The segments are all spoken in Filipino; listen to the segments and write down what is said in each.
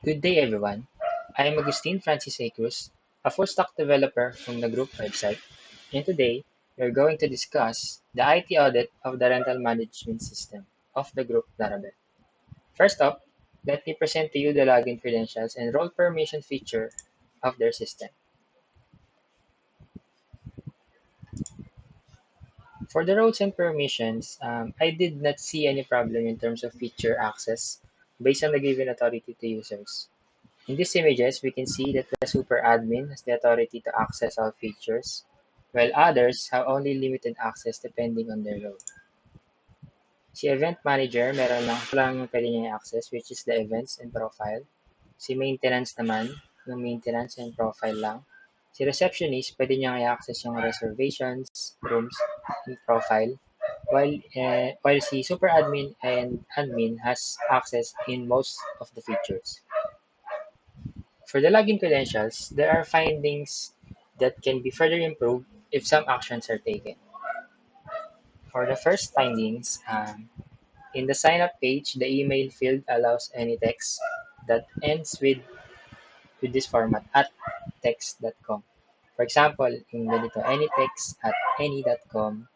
Good day, everyone. I am Agustin Francis A. Cruz, a full stack developer from the group website, and today we are going to discuss the IT audit of the rental management system of the group Laravel. First up, let me present to you the login credentials and role permission feature of their system. For the roles and permissions, I did not see any problem in terms of feature access based on the given authority to users. In these images, we can see that the super admin has the authority to access all features, while others have only limited access depending on their role. Si event manager, meron lang isa lang yung pwede niya i-access, which is the events and profile. Si maintenance naman, yung maintenance and profile lang. Si receptionist, pwede niya i-access yung reservations, rooms, and profile. While si super admin and admin has access in most of the features. For the login credentials, there are findings that can be further improved if some actions are taken. For the first findings, in the sign up page, the email field allows any text that ends with this format at text.com. For example, yung ganito, any text at any.com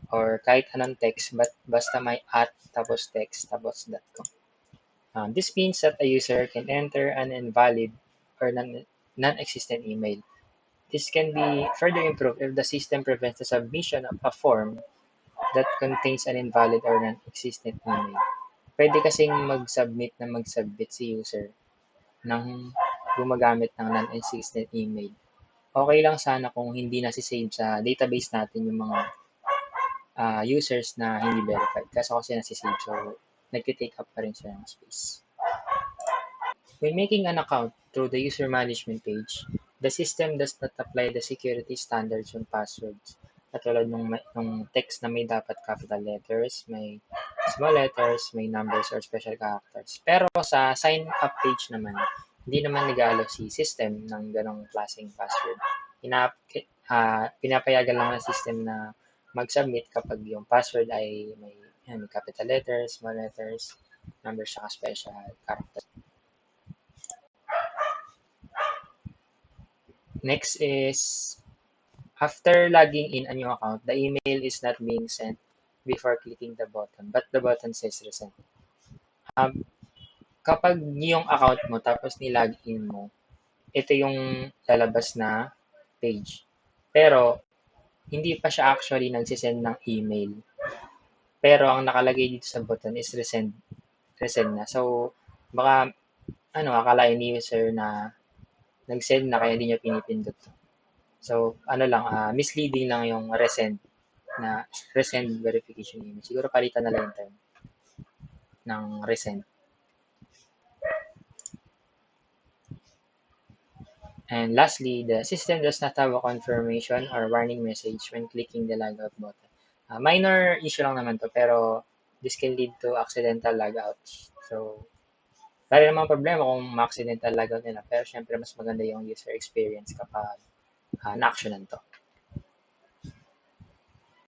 or kahit anong text but basta may at tapos text tapos .com. This means that a user can enter an invalid or non-existent email. This can be further improved if the system prevents the submission of a form that contains an invalid or non-existent email. Pwede kasing mag-submit si user ng gumagamit ng non-existent email. Okay lang sana kung hindi nasi-save sa database natin yung mga users na hindi verified. Kaso kasi nasi-save, so nag-take up pa rin siya ng space. When making an account through the user management page, the system does not apply the security standards on passwords. Katulad nung text na may dapat capital letters, may small letters, may numbers or special characters. Pero sa sign up page naman, hindi naman nag-aalo si system ng ganong klaseng password. Pinapayagan lang ng system na mag-submit kapag yung password ay may capital letters, small letters, numbers, saka special characters. Next is after logging in a new account, the email is not being sent before clicking the button, but the button says resend. Um, Kapag yung account mo tapos ni-login mo, ito yung lalabas na page. Pero hindi pa siya actually nagsisend ng email. Pero ang nakalagay dito sa button is resend na. So baka akalain ni user na nag-send na kaya hindi niya pinipindot. So misleading lang yung resend verification email. Siguro palitan na lang yung term ng resend. And lastly, the system does not have a confirmation or warning message when clicking the logout button. Minor issue lang naman to, pero this can lead to accidental logouts. So, wala namang problema kung ma-accidental logout nila, pero syempre mas maganda yung user experience kapag na-actionan to.